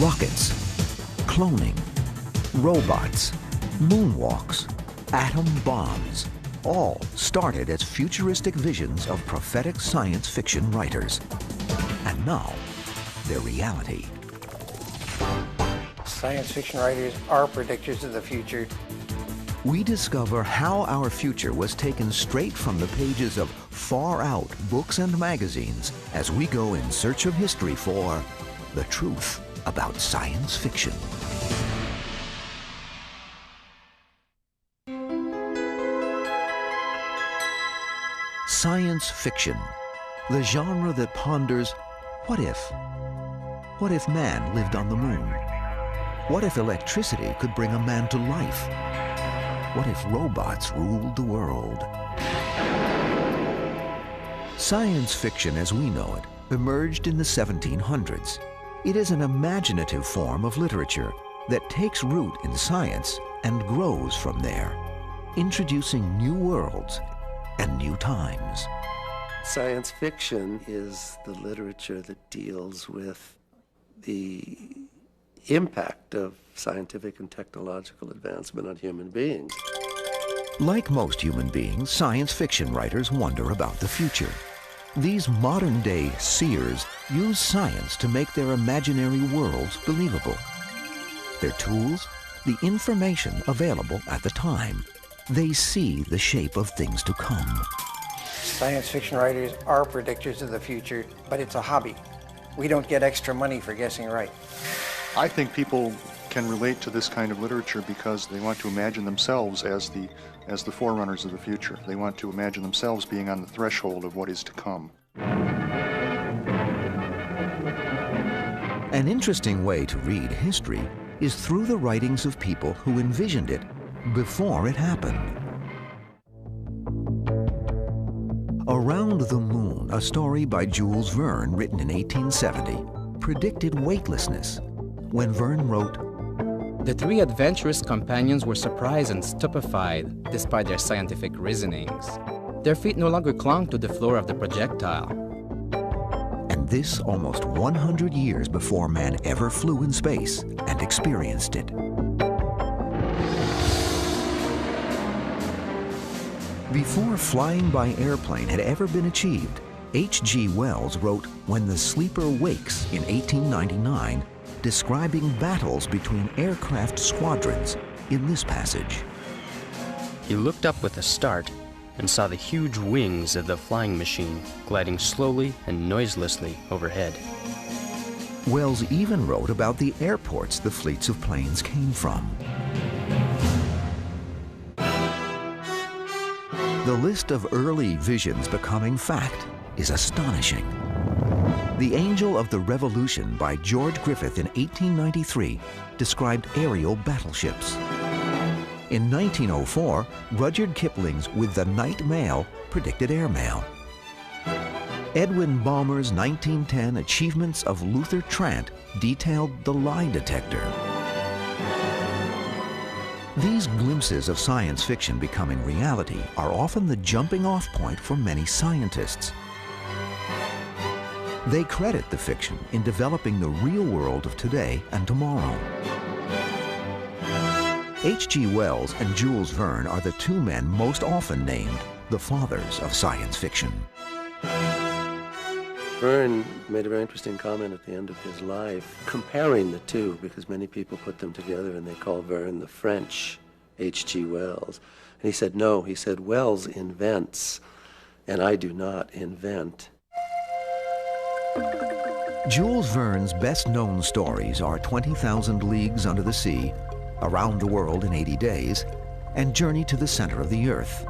Rockets, cloning, robots, moonwalks, atom bombs, all started as futuristic visions of prophetic science fiction writers. And now, they're reality. Science fiction writers are predictors of the future. We discover how our future was taken straight from the pages of far-out books and magazines as we go in search of history for the truth about science fiction. Science fiction, the genre that ponders, what if? What if man lived on the moon? What if electricity could bring a man to life? What if robots ruled the world? Science fiction as we know it emerged in the 1700s. It is an imaginative form of literature that takes root in science and grows from there, introducing new worlds and new times. Science fiction is the literature that deals with the impact of scientific and technological advancement on human beings. Like most human beings, science fiction writers wonder about the future. These modern-day seers use science to make their imaginary worlds believable. Their tools, the information available at the time. They see the shape of things to come. Science fiction writers are predictors of the future, but it's a hobby. We don't get extra money for guessing right. I think people can relate to this kind of literature because they want to imagine themselves as the forerunners of the future. They want to imagine themselves being on the threshold of what is to come. An interesting way to read history is through the writings of people who envisioned it before it happened. Around the Moon, a story by Jules Verne written in 1870, predicted weightlessness when Verne wrote, "The three adventurous companions were surprised and stupefied despite their scientific reasonings. Their feet no longer clung to the floor of the projectile." And this almost 100 years before man ever flew in space and experienced it. Before flying by airplane had ever been achieved, H.G. Wells wrote When the Sleeper Wakes in 1899, describing battles between aircraft squadrons in this passage. He looked up with a start and saw the huge wings of the flying machine gliding slowly and noiselessly overhead. Wells even wrote about the airports the fleets of planes came from. The list of early visions becoming fact is astonishing. The Angel of the Revolution by George Griffith in 1893 described aerial battleships. In 1904, Rudyard Kipling's With the Night Mail predicted airmail. Edwin Ballmer's 1910 Achievements of Luther Trant detailed the lie detector. These glimpses of science fiction becoming reality are often the jumping-off point for many scientists. They credit the fiction in developing the real world of today and tomorrow. H.G. Wells and Jules Verne are the two men most often named the fathers of science fiction. Verne made a very interesting comment at the end of his life, comparing the two, because many people put them together and they call Verne the French H.G. Wells. And he said, no, he said, Wells invents, and I do not invent. Jules Verne's best-known stories are 20,000 Leagues Under the Sea, Around the World in 80 Days, and Journey to the Center of the Earth.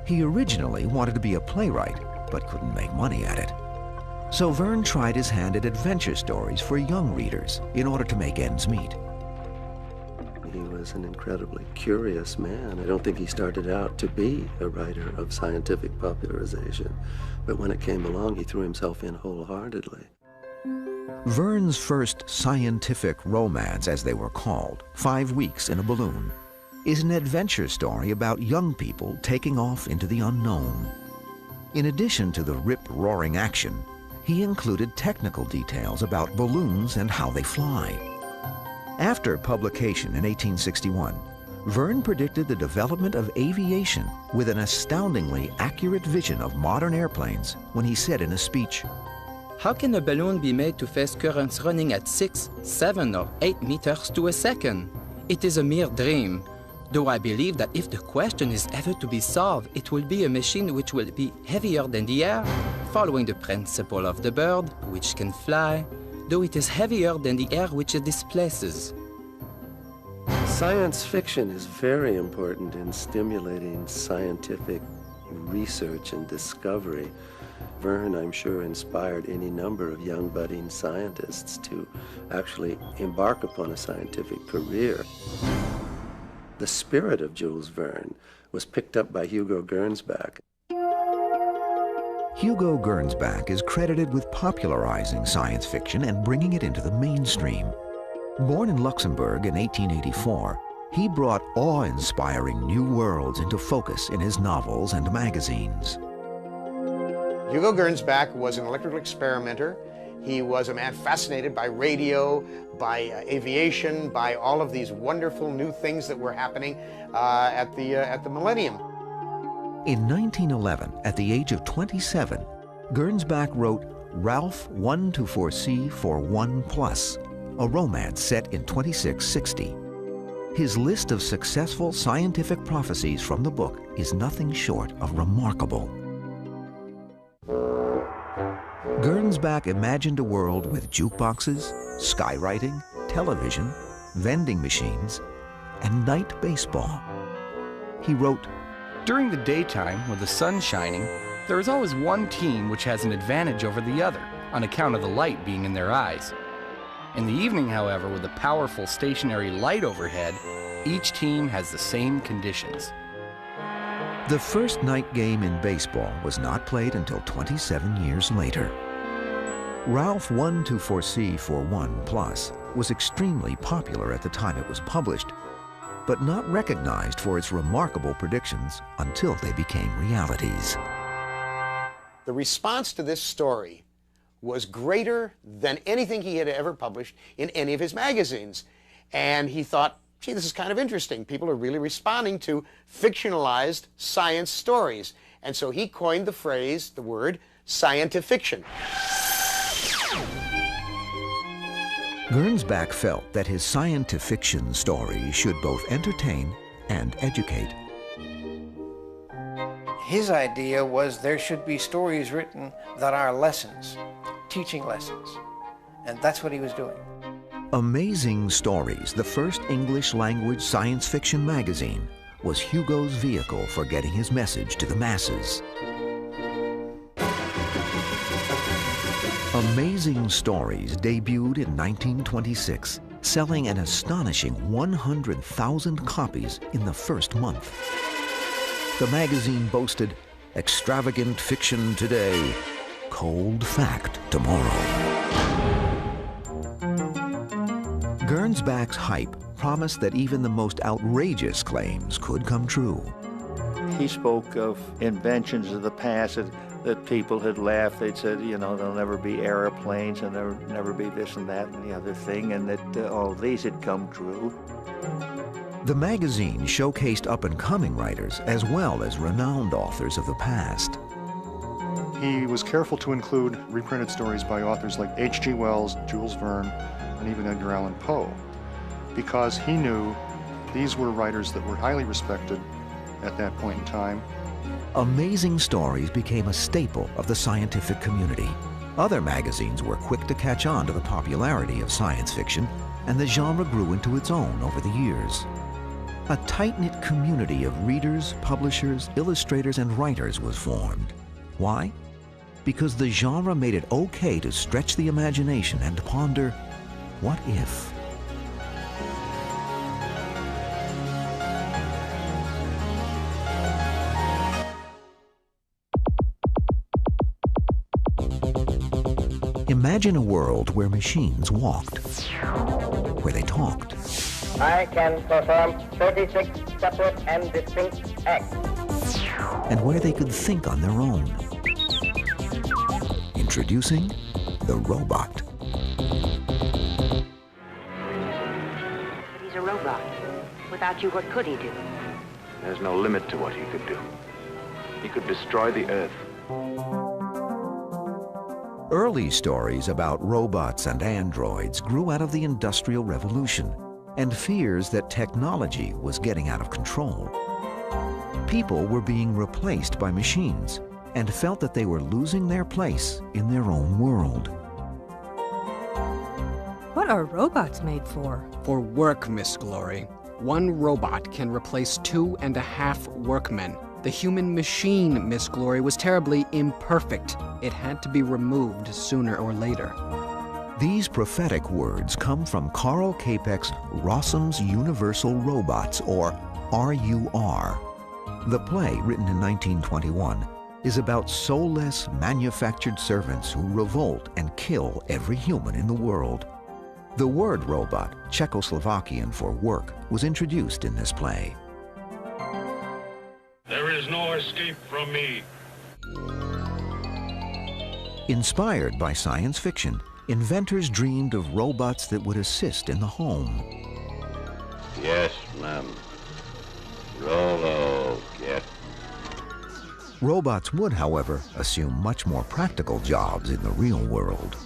He originally wanted to be a playwright, but couldn't make money at it. So Verne tried his hand at adventure stories for young readers in order to make ends meet. He was an incredibly curious man. I don't think he started out to be a writer of scientific popularization, but when it came along, he threw himself in wholeheartedly. Verne's first scientific romance, as they were called, 5 Weeks in a Balloon, is an adventure story about young people taking off into the unknown. In addition to the rip-roaring action, he included technical details about balloons and how they fly. After publication in 1861, Verne predicted the development of aviation with an astoundingly accurate vision of modern airplanes when he said in a speech, How can a balloon be made to face currents running at 6, 7, or 8 meters to a second? It is a mere dream, though I believe that if the question is ever to be solved, it will be a machine which will be heavier than the air, following the principle of the bird, which can fly, though it is heavier than the air which it displaces. Science fiction is very important in stimulating scientific research and discovery. Verne, I'm sure, inspired any number of young budding scientists to actually embark upon a scientific career. The spirit of Jules Verne was picked up by Hugo Gernsback. Hugo Gernsback is credited with popularizing science fiction and bringing it into the mainstream. Born in Luxembourg in 1884, he brought awe-inspiring new worlds into focus in his novels and magazines. Hugo Gernsback was an electrical experimenter. He was a man fascinated by radio, by aviation, by all of these wonderful new things that were happening at the millennium. In 1911, at the age of 27, Gernsback wrote Ralph 124C for 1+, a romance set in 2660. His list of successful scientific prophecies from the book is nothing short of remarkable. Gernsback imagined a world with jukeboxes, skywriting, television, vending machines, and night baseball. He wrote, During the daytime, with the sun shining, there is always one team which has an advantage over the other, on account of the light being in their eyes. In the evening, however, with a powerful stationary light overhead, each team has the same conditions. The first night game in baseball was not played until 27 years later. Ralph 124C for 1+ was extremely popular at the time it was published, but not recognized for its remarkable predictions until they became realities. The response to this story was greater than anything he had ever published in any of his magazines. And he thought, gee, this is kind of interesting. People are really responding to fictionalized science stories. And so he coined the phrase, the word, scientifiction. Gernsback felt that his scientifiction stories should both entertain and educate. His idea was there should be stories written that are lessons, teaching lessons. And that's what he was doing. Amazing Stories, the first English-language science fiction magazine, was Hugo's vehicle for getting his message to the masses. Amazing Stories debuted in 1926, selling an astonishing 100,000 copies in the first month. The magazine boasted, extravagant fiction today, cold fact tomorrow. Gernsback's hype promised that even the most outrageous claims could come true. He spoke of inventions of the past that people had laughed. They'd said, you know, there'll never be airplanes and there'll never be this and that and the other thing, and that all of these had come true. The magazine showcased up-and-coming writers as well as renowned authors of the past. He was careful to include reprinted stories by authors like H.G. Wells, Jules Verne, and even Edgar Allan Poe, because he knew these were writers that were highly respected at that point in time. Amazing Stories became a staple of the scientific community. Other magazines were quick to catch on to the popularity of science fiction, and the genre grew into its own over the years. A tight-knit community of readers, publishers, illustrators, and writers was formed. Why? Because the genre made it okay to stretch the imagination and ponder, what if? Imagine a world where machines walked, where they talked. I can perform 36 separate and distinct acts. And where they could think on their own. Introducing the robot. He's a robot. Without you, what could he do? There's no limit to what he could do. He could destroy the Earth. Early stories about robots and androids grew out of the Industrial Revolution and fears that technology was getting out of control. People were being replaced by machines and felt that they were losing their place in their own world. What are robots made for? For work, Miss Glory. One robot can replace 2.5 workmen. The human machine, Miss Glory, was terribly imperfect. It had to be removed sooner or later. These prophetic words come from Karl Čapek's Rossum's Universal Robots, or RUR. The play, written in 1921, is about soulless manufactured servants who revolt and kill every human in the world. The word robot, Czechoslovakian for work, was introduced in this play. There is no escape from me. Inspired by science fiction, inventors dreamed of robots that would assist in the home. Yes, ma'am. Rolo, get. Robots would, however, assume much more practical jobs in the real world.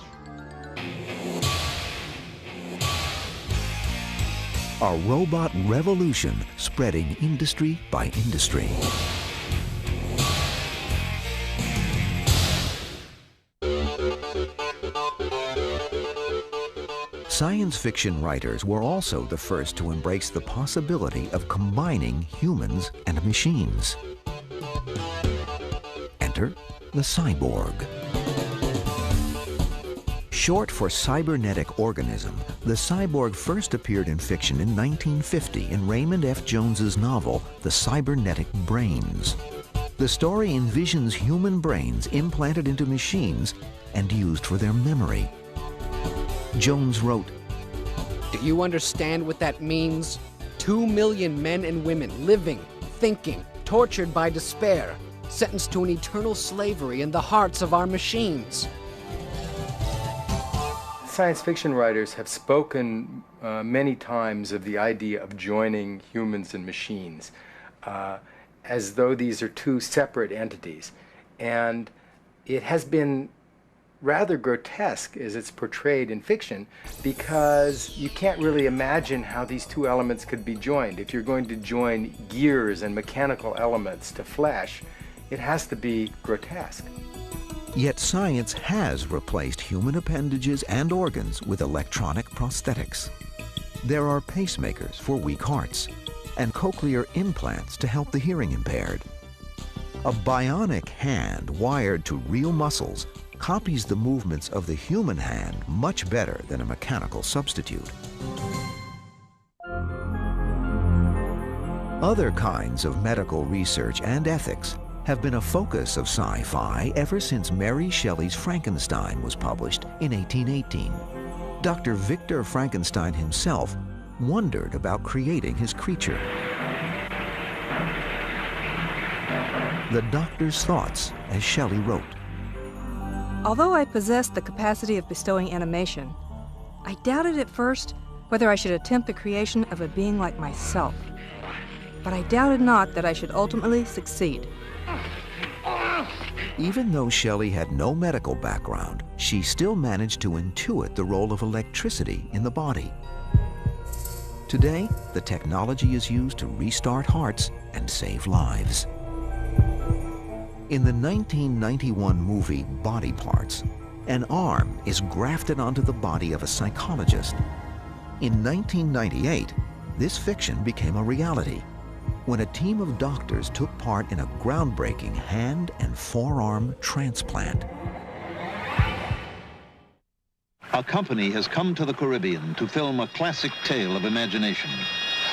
A robot revolution spreading industry by industry. Science fiction writers were also the first to embrace the possibility of combining humans and machines. Enter the cyborg. Short for cybernetic organism, the cyborg first appeared in fiction in 1950 in Raymond F. Jones's novel, The Cybernetic Brains. The story envisions human brains implanted into machines and used for their memory. Jones wrote, "Do you understand what that means? 2 million men and women living, thinking, tortured by despair, sentenced to an eternal slavery in the hearts of our machines." Science fiction writers have spoken many times of the idea of joining humans and machines as though these are two separate entities. And it has been rather grotesque as it's portrayed in fiction, because you can't really imagine how these two elements could be joined. If you're going to join gears and mechanical elements to flesh, it has to be grotesque. Yet science has replaced human appendages and organs with electronic prosthetics. There are pacemakers for weak hearts and cochlear implants to help the hearing impaired. A bionic hand wired to real muscles copies the movements of the human hand much better than a mechanical substitute. Other kinds of medical research and ethics have been a focus of sci-fi ever since Mary Shelley's Frankenstein was published in 1818. Dr. Victor Frankenstein himself wondered about creating his creature. The doctor's thoughts, as Shelley wrote. Although I possessed the capacity of bestowing animation, I doubted at first whether I should attempt the creation of a being like myself. But I doubted not that I should ultimately succeed. Even though Shelley had no medical background, she still managed to intuit the role of electricity in the body. Today, the technology is used to restart hearts and save lives. In the 1991 movie Body Parts, an arm is grafted onto the body of a psychologist. In 1998, this fiction became a reality when a team of doctors took part in a groundbreaking hand and forearm transplant. A company has come to the Caribbean to film a classic tale of imagination,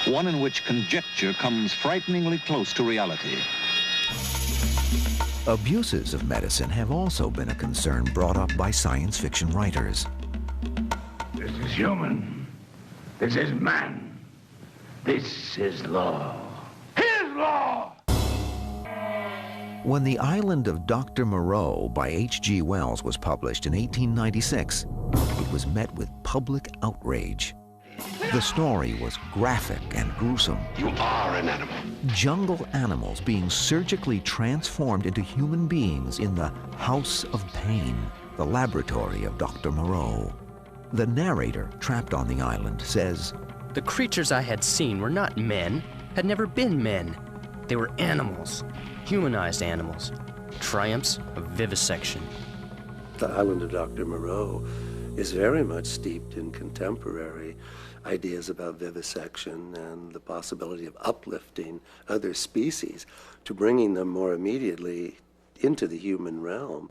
one in which conjecture comes frighteningly close to reality. Abuses of medicine have also been a concern brought up by science fiction writers. This is human. This is man. This is law. His law! When The Island of Dr. Moreau by H.G. Wells was published in 1896, it was met with public outrage. The story was graphic and gruesome. You are an animal. Jungle animals being surgically transformed into human beings in the House of Pain, the laboratory of Dr. Moreau. The narrator, trapped on the island, says, "The creatures I had seen were not men, had never been men. They were animals, humanized animals, triumphs of vivisection." The Island of Dr. Moreau is very much steeped in contemporary ideas about vivisection and the possibility of uplifting other species to bringing them more immediately into the human realm.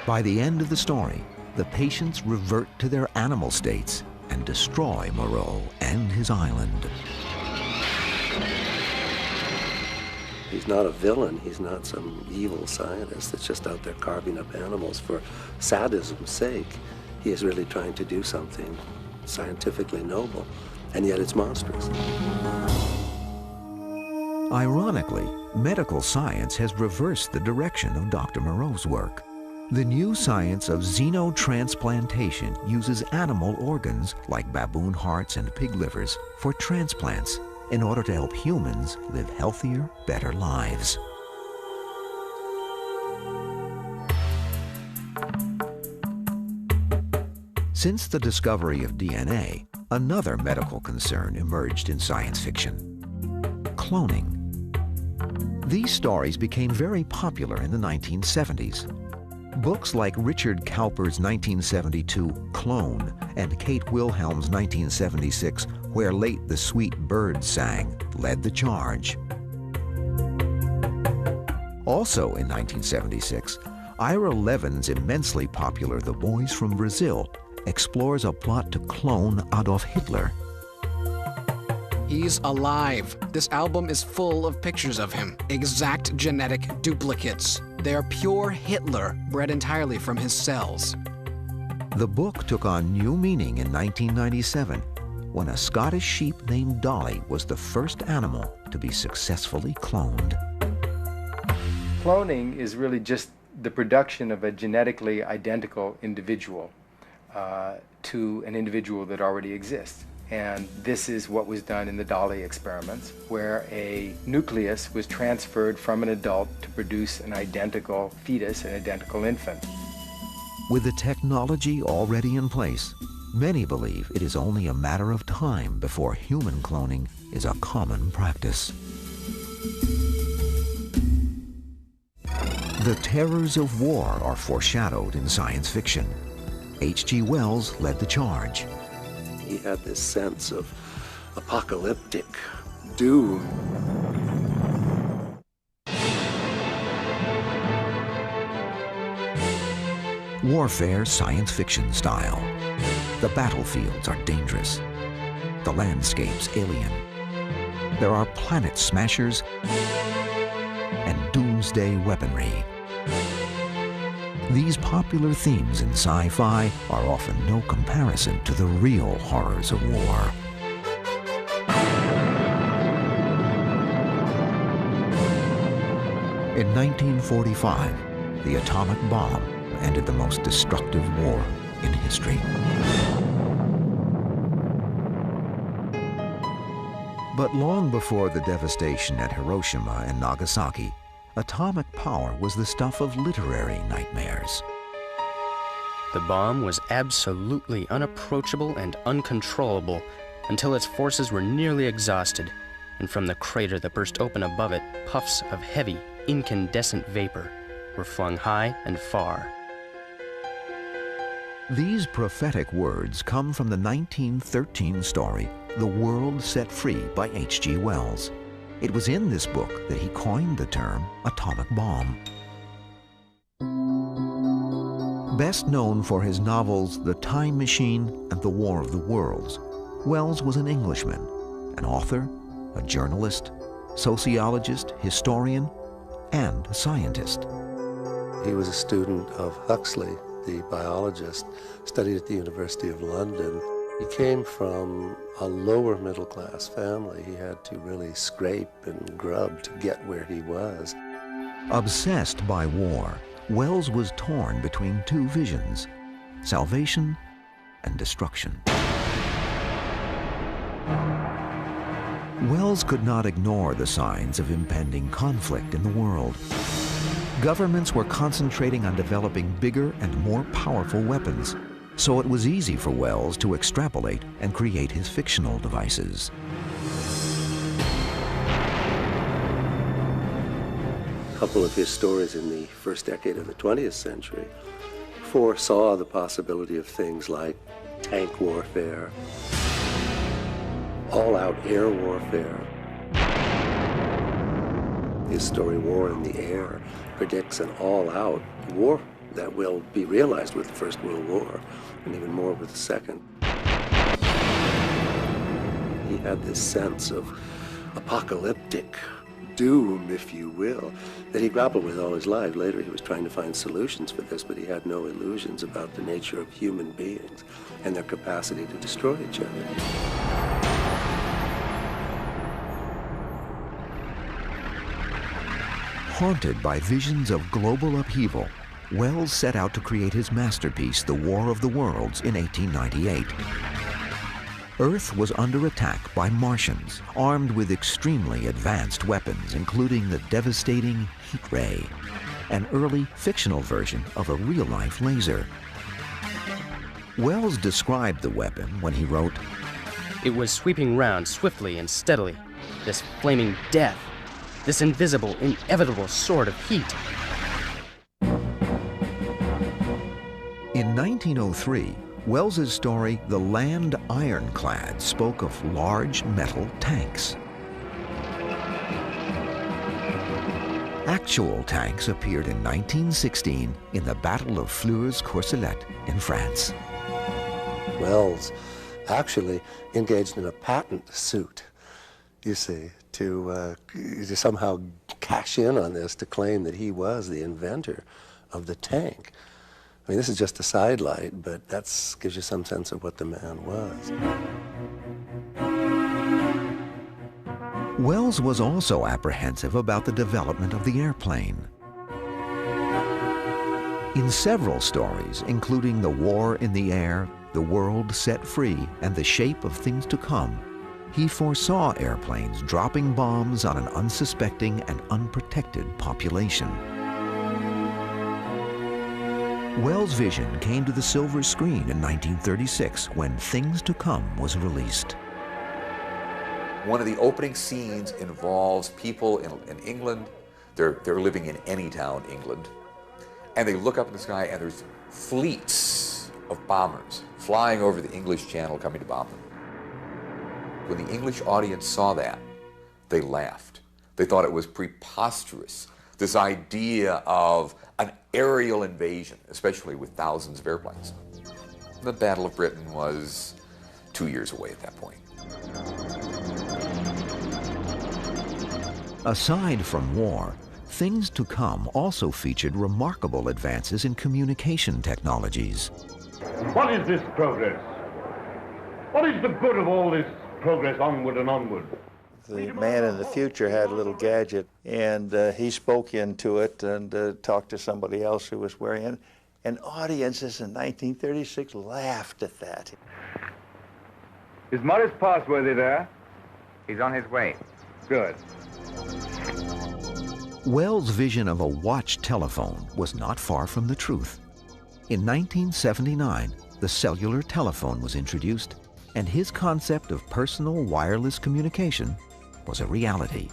By the end of the story, the patients revert to their animal states and destroy Moreau and his island. He's not a villain. He's not some evil scientist that's just out there carving up animals for sadism's sake. He is really trying to do something scientifically noble, and yet it's monstrous. Ironically, medical science has reversed the direction of Dr. Moreau's work. The new science of xenotransplantation uses animal organs, like baboon hearts and pig livers, for transplants in order to help humans live healthier, better lives. Since the discovery of DNA, another medical concern emerged in science fiction: cloning. These stories became very popular in the 1970s. Books like Richard Cowper's 1972 Clone and Kate Wilhelm's 1976 Where Late the Sweet Bird Sang led the charge. Also in 1976, Ira Levin's immensely popular The Boys from Brazil explores a plot to clone Adolf Hitler. He's alive. This album is full of pictures of him, exact genetic duplicates. They're pure Hitler, bred entirely from his cells. The book took on new meaning in 1997 when a Scottish sheep named Dolly was the first animal to be successfully cloned. Cloning is really just the production of a genetically identical individual to an individual that already exists. And this is what was done in the Dolly experiments, where a nucleus was transferred from an adult to produce an identical fetus, an identical infant. With the technology already in place, many believe it is only a matter of time before human cloning is a common practice. The terrors of war are foreshadowed in science fiction. H.G. Wells led the charge. He had this sense of apocalyptic doom. Warfare science fiction style. The battlefields are dangerous. The landscapes alien. There are planet smashers and doomsday weaponry. These popular themes in sci-fi are often no comparison to the real horrors of war. In 1945, the atomic bomb ended the most destructive war in history. But long before the devastation at Hiroshima and Nagasaki, atomic power was the stuff of literary nightmares. The bomb was absolutely unapproachable and uncontrollable until its forces were nearly exhausted, and from the crater that burst open above it, puffs of heavy, incandescent vapor were flung high and far. These prophetic words come from the 1913 story, The World Set Free by H.G. Wells. It was in this book that he coined the term atomic bomb. Best known for his novels The Time Machine and The War of the Worlds, Wells was an Englishman, an author, a journalist, sociologist, historian, and a scientist. He was a student of Huxley, the biologist, studied at the University of London. He came from a lower middle class family. He had to really scrape and grub to get where he was. Obsessed by war, Wells was torn between two visions: salvation and destruction. Wells could not ignore the signs of impending conflict in the world. Governments were concentrating on developing bigger and more powerful weapons, so it was easy for Wells to extrapolate and create his fictional devices. A couple of his stories in the first decade of the 20th century foresaw the possibility of things like tank warfare, all-out air warfare. His story, War in the Air, predicts an all-out war that will be realized with the First World War, and even more with the Second. He had this sense of apocalyptic doom, if you will, that he grappled with all his life. Later, he was trying to find solutions for this, but he had no illusions about the nature of human beings and their capacity to destroy each other. Haunted by visions of global upheaval, Wells set out to create his masterpiece, The War of the Worlds, in 1898. Earth was under attack by Martians, armed with extremely advanced weapons, including the devastating heat ray, an early fictional version of a real-life laser. Wells described the weapon when he wrote, "It was sweeping round swiftly and steadily, this flaming death, this invisible, inevitable sword of heat." In 1903, Wells's story, The Land Ironclad, spoke of large metal tanks. Actual tanks appeared in 1916 in the Battle of Flers-Courcelette in France. Wells actually engaged in a patent suit, you see, to somehow cash in on this, to claim that he was the inventor of the tank. I mean, this is just a sidelight, but that gives you some sense of what the man was. Wells was also apprehensive about the development of the airplane. In several stories, including The War in the Air, The World Set Free, and The Shape of Things to Come, he foresaw airplanes dropping bombs on an unsuspecting and unprotected population. Wells' vision came to the silver screen in 1936 when Things to Come was released. One of the opening scenes involves people in England. They're living in any town, England, and they look up in the sky and there's fleets of bombers flying over the English Channel coming to bomb them. When the English audience saw that, they laughed. They thought it was preposterous, this idea of an aerial invasion, especially with thousands of airplanes. The Battle of Britain was 2 years away at that point. Aside from war, Things to Come also featured remarkable advances in communication technologies. What is this progress? What is the good of all this progress onward and onward? The man in the future had a little gadget, and he spoke into it and talked to somebody else who was wearing it. And audiences in 1936 laughed at that. Is Morris Passworthy there? He's on his way. Good. Wells' vision of a watch telephone was not far from the truth. In 1979, the cellular telephone was introduced, and his concept of personal wireless communication was a reality.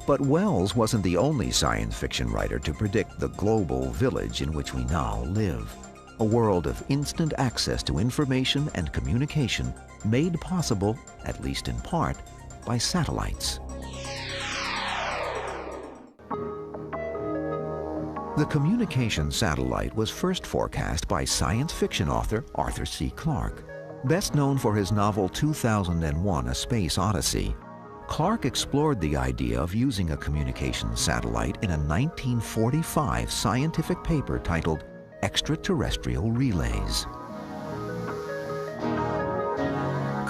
But Wells wasn't the only science fiction writer to predict the global village in which we now live, a world of instant access to information and communication made possible, at least in part, by satellites. The communication satellite was first forecast by science fiction author Arthur C. Clarke. Best known for his novel 2001: A Space Odyssey, Clarke explored the idea of using a communications satellite in a 1945 scientific paper titled Extraterrestrial Relays.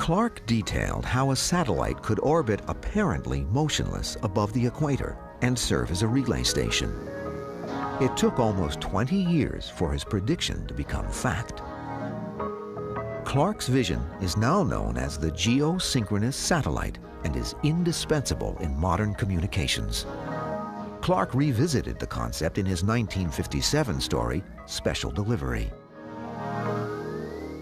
Clark detailed how a satellite could orbit apparently motionless above the equator and serve as a relay station. It took almost 20 years for his prediction to become fact. Clark's vision is now known as the geosynchronous satellite and is indispensable in modern communications. Clark revisited the concept in his 1957 story, Special Delivery.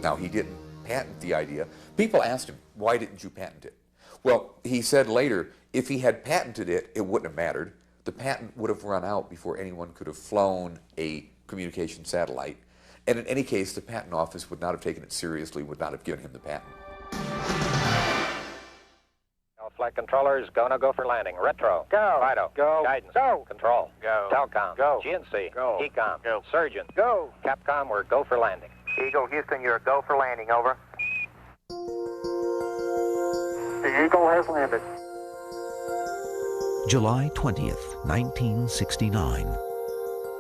Now, he didn't patent the idea. People asked him, why didn't you patent it? Well, he said later, if he had patented it, it wouldn't have mattered. The patent would have run out before anyone could have flown a communication satellite. And in any case, the patent office would not have taken it seriously, would not have given him the patent. Flight controllers, go for landing. Retro. Go. Fido. Go. Guidance. Go. Control. Go. Telcom. Go. GNC. Go. ECOM. Go. Surgeon. Go. Capcom, we're go for landing. Eagle, Houston, you're a go for landing, over. The Eagle has landed. July 20th, 1969.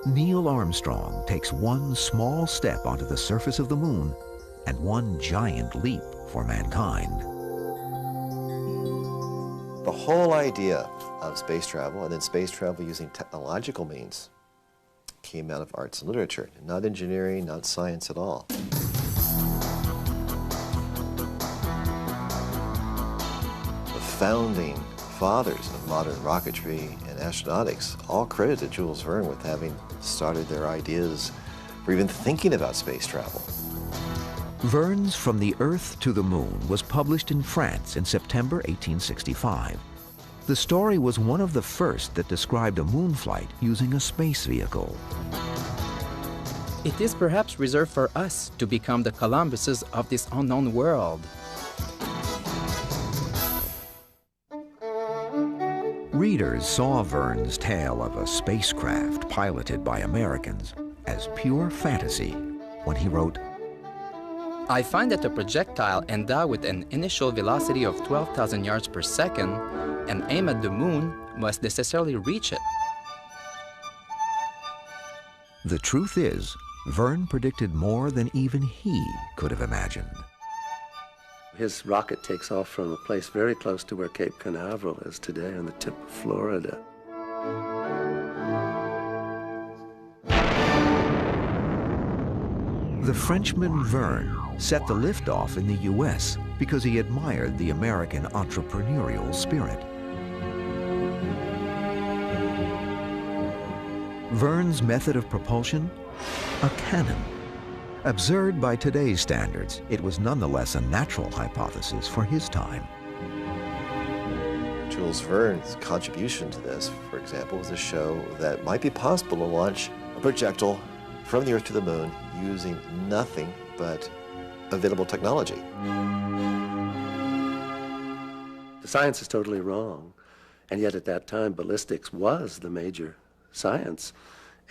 Neil Armstrong takes one small step onto the surface of the moon and one giant leap for mankind. The whole idea of space travel, and then space travel using technological means, came out of arts and literature, not engineering, not science at all. The founding fathers of modern rocketry and astronautics all credited Jules Verne with having started their ideas or even thinking about space travel. Verne's From the Earth to the Moon was published in France in September 1865. The story was one of the first that described a moon flight using a space vehicle. It is perhaps reserved for us to become the Columbuses of this unknown world. Readers saw Verne's tale of a spacecraft piloted by Americans as pure fantasy when he wrote, I find that a projectile endowed with an initial velocity of 12,000 yards per second and aim at the moon must necessarily reach it. The truth is, Verne predicted more than even he could have imagined. His rocket takes off from a place very close to where Cape Canaveral is today on the tip of Florida. The Frenchman Verne set the liftoff in the U.S. because he admired the American entrepreneurial spirit. Verne's method of propulsion? A cannon. Absurd by today's standards, it was nonetheless a natural hypothesis for his time. Jules Verne's contribution to this, for example, was to show that it might be possible to launch a projectile from the Earth to the Moon using nothing but available technology. The science is totally wrong, and yet at that time ballistics was the major science,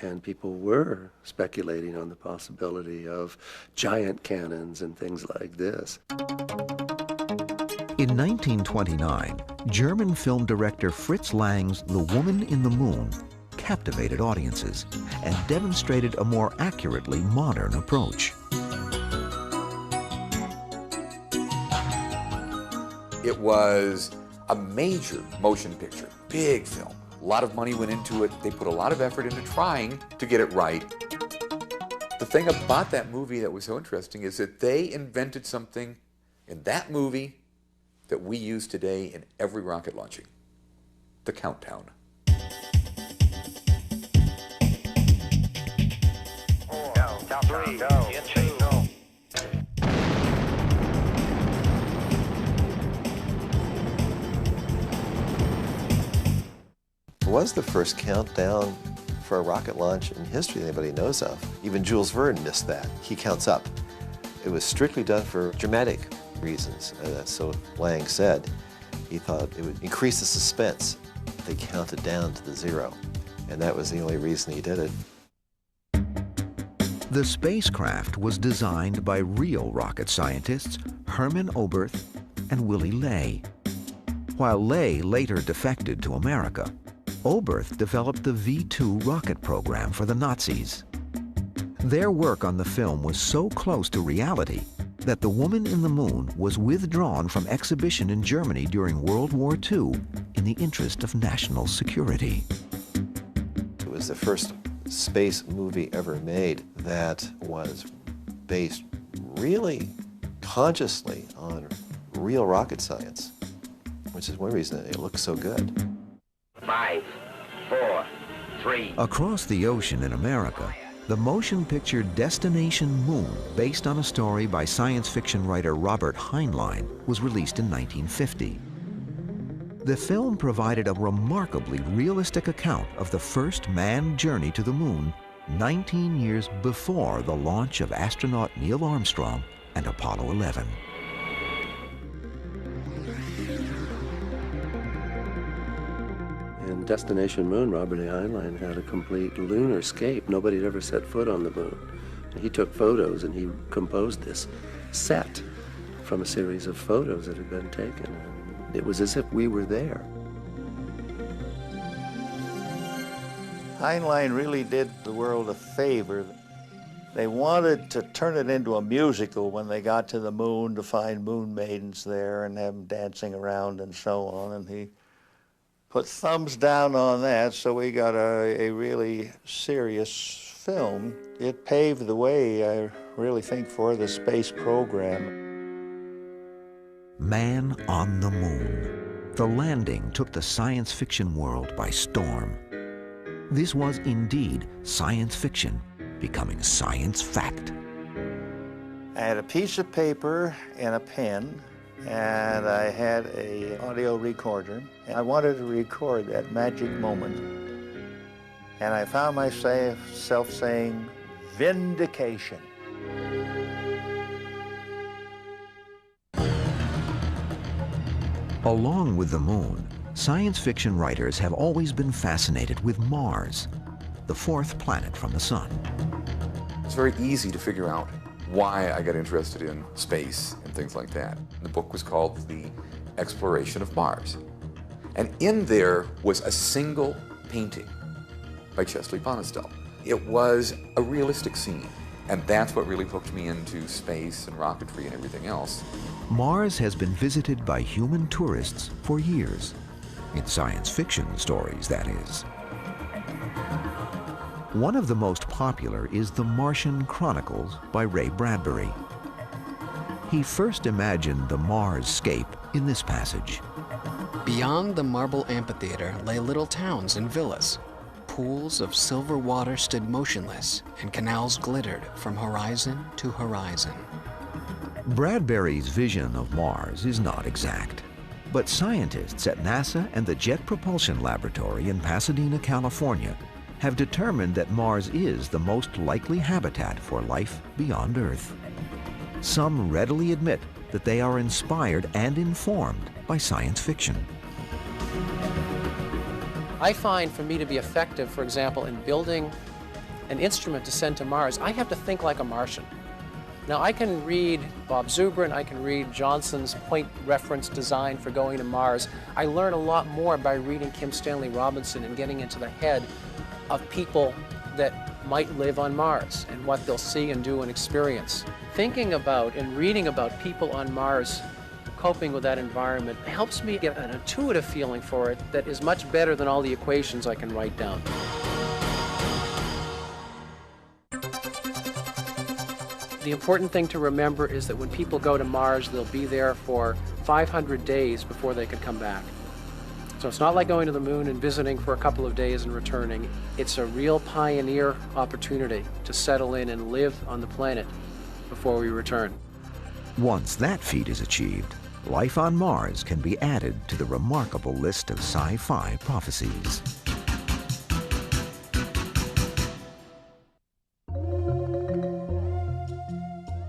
and people were speculating on the possibility of giant cannons and things like this. In 1929, German film director Fritz Lang's The Woman in the Moon captivated audiences and demonstrated a more accurately modern approach. It was a major motion picture, big film. A lot of money went into it. They put a lot of effort into trying to get it right. The thing about that movie that was so interesting is that they invented something in that movie that we use today in every rocket launching: the countdown. 4, 3, go. It was the first countdown for a rocket launch in history anybody knows of. Even Jules Verne missed that. He counts up. It was strictly done for dramatic reasons. So Lang said he thought it would increase the suspense. They counted down to the zero, and that was the only reason he did it. The spacecraft was designed by real rocket scientists Hermann Oberth and Willy Ley. While Ley later defected to America, Oberth developed the V-2 rocket program for the Nazis. Their work on the film was so close to reality that the woman in the moon was withdrawn from exhibition in Germany during World War II in the interest of national security. It was the first space movie ever made that was based really consciously on real rocket science, which is one reason it looks so good. 5, 4, 3. Across the ocean in America, the motion picture Destination Moon, based on a story by science fiction writer Robert Heinlein, was released in 1950. The film provided a remarkably realistic account of the first manned journey to the moon 19 years before the launch of astronaut Neil Armstrong and Apollo 11. In Destination Moon, Robert A. Heinlein had a complete lunar scape. Nobody had ever set foot on the moon. And he took photos and he composed this set from a series of photos that had been taken. And it was as if we were there. Heinlein really did the world a favor. They wanted to turn it into a musical when they got to the moon, to find moon maidens there and have them dancing around and so on. And he put thumbs down on that, so we got a really serious film. It paved the way, I really think, for the space program. Man on the Moon. The landing took the science fiction world by storm. This was indeed science fiction becoming science fact. I had a piece of paper and a pen, and I had an audio recorder. I wanted to record that magic moment. And I found myself saying, vindication. Along with the moon, science fiction writers have always been fascinated with Mars, the fourth planet from the sun. It's very easy to figure out why I got interested in space and things like that. The book was called The Exploration of Mars. And in there was a single painting by Chesley Bonestell. It was a realistic scene, and that's what really hooked me into space and rocketry and everything else. Mars has been visited by human tourists for years. In science fiction stories, that is. One of the most popular is The Martian Chronicles by Ray Bradbury. He first imagined the Mars-scape in this passage. Beyond the marble amphitheater lay little towns and villas. Pools of silver water stood motionless, and canals glittered from horizon to horizon. Bradbury's vision of Mars is not exact, but scientists at NASA and the Jet Propulsion Laboratory in Pasadena, California, have determined that Mars is the most likely habitat for life beyond Earth. Some readily admit that they are inspired and informed by science fiction. I find for me to be effective, for example, in building an instrument to send to Mars, I have to think like a Martian. Now, I can read Bob Zubrin, I can read Johnson's point reference design for going to Mars. I learn a lot more by reading Kim Stanley Robinson and getting into the head of people that might live on Mars and what they'll see and do and experience. Thinking about and reading about people on Mars coping with that environment helps me get an intuitive feeling for it that is much better than all the equations I can write down. The important thing to remember is that when people go to Mars, they'll be there for 500 days before they can come back. So it's not like going to the moon and visiting for a couple of days and returning. It's a real pioneer opportunity to settle in and live on the planet before we return. Once that feat is achieved, life on Mars can be added to the remarkable list of sci-fi prophecies.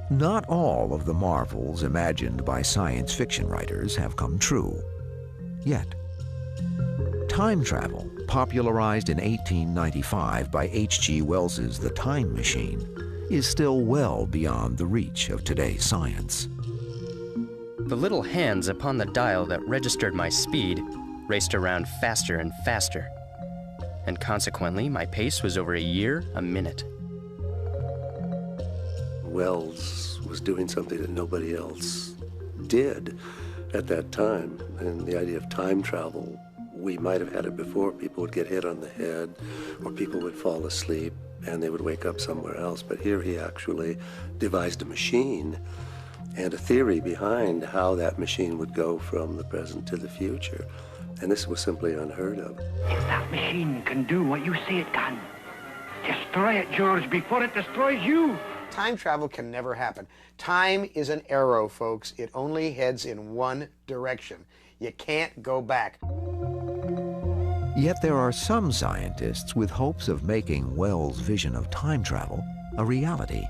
Not all of the marvels imagined by science fiction writers have come true, yet. Time travel, popularized in 1895 by H.G. Wells's The Time Machine, is still well beyond the reach of today's science. The little hands upon the dial that registered my speed raced around faster and faster, and consequently my pace was over a year a minute. Wells was doing something that nobody else did at that time. And the idea of time travel, we might have had it before. People would get hit on the head, or people would fall asleep and they would wake up somewhere else. But here he actually devised a machine and a theory behind how that machine would go from the present to the future. And this was simply unheard of. If that machine can do what you say it can, destroy it, George, before it destroys you. Time travel can never happen. Time is an arrow, folks. It only heads in one direction. You can't go back. Yet there are some scientists with hopes of making Wells' vision of time travel a reality.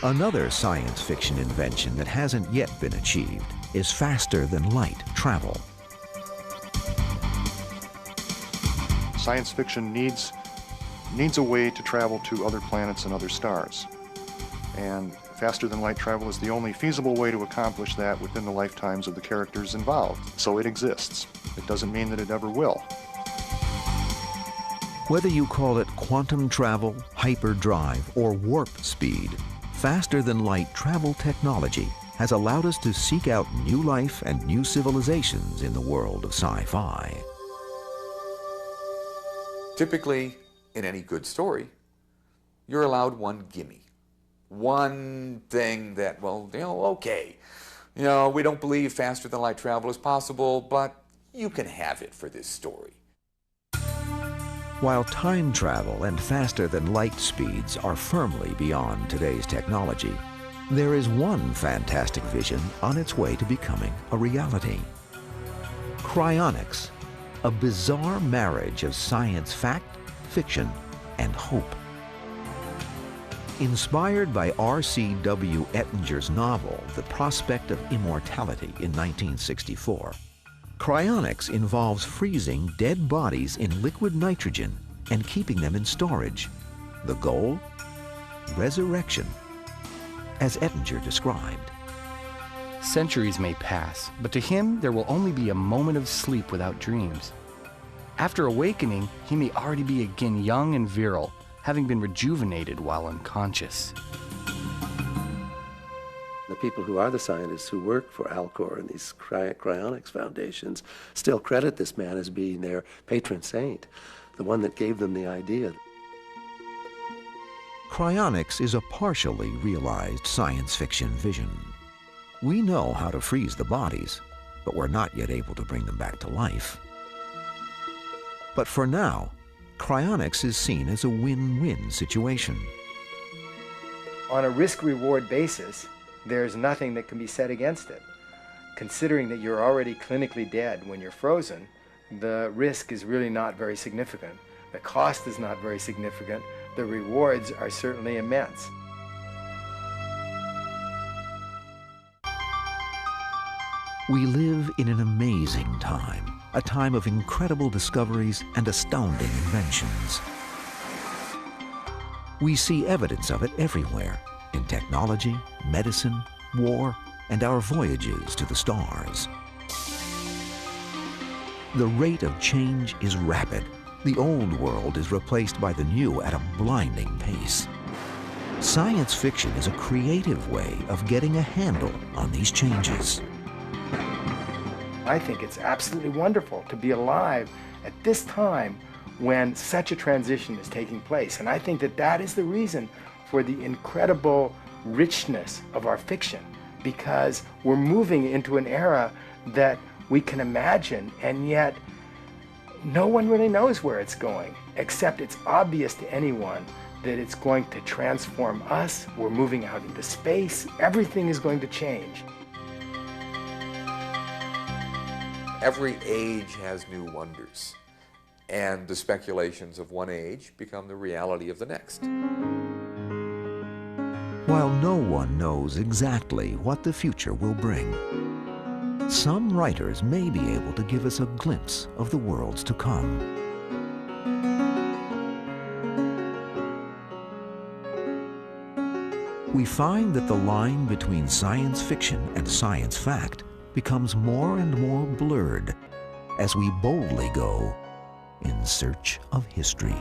Another science fiction invention that hasn't yet been achieved is faster-than-light travel. Science fiction needs a way to travel to other planets and other stars. And faster-than-light travel is the only feasible way to accomplish that within the lifetimes of the characters involved. So it exists. It doesn't mean that it ever will. Whether you call it quantum travel, hyperdrive, or warp speed, faster-than-light travel technology has allowed us to seek out new life and new civilizations in the world of sci-fi. Typically, in any good story, you're allowed one gimme. One thing that, well, okay, we don't believe faster-than-light travel is possible, but you can have it for this story. While time travel and faster-than-light speeds are firmly beyond today's technology, there is one fantastic vision on its way to becoming a reality. Cryonics, a bizarre marriage of science fact, fiction, and hope. Inspired by R.C.W. Ettinger's novel, The Prospect of Immortality in 1964, cryonics involves freezing dead bodies in liquid nitrogen and keeping them in storage. The goal? Resurrection, as Ettinger described. Centuries may pass, but to him there will only be a moment of sleep without dreams. After awakening, he may already be again young and virile, having been rejuvenated while unconscious. The people who are the scientists who work for Alcor and these cryonics foundations still credit this man as being their patron saint, the one that gave them the idea. Cryonics is a partially realized science fiction vision. We know how to freeze the bodies, but we're not yet able to bring them back to life. But for now, cryonics is seen as a win-win situation. On a risk-reward basis, there's nothing that can be said against it. Considering that you're already clinically dead when you're frozen, the risk is really not very significant. The cost is not very significant. The rewards are certainly immense. We live in an amazing time, a time of incredible discoveries and astounding inventions. We see evidence of it everywhere, in technology, medicine, war, and our voyages to the stars. The rate of change is rapid. The old world is replaced by the new at a blinding pace. Science fiction is a creative way of getting a handle on these changes. I think it's absolutely wonderful to be alive at this time when such a transition is taking place. And I think that that is the reason for the incredible richness of our fiction, because we're moving into an era that we can imagine, and yet no one really knows where it's going, except it's obvious to anyone that it's going to transform us. We're moving out into space. Everything is going to change. Every age has new wonders, and the speculations of one age become the reality of the next. While no one knows exactly what the future will bring, some writers may be able to give us a glimpse of the worlds to come. We find that the line between science fiction and science fact becomes more and more blurred as we boldly go in search of history.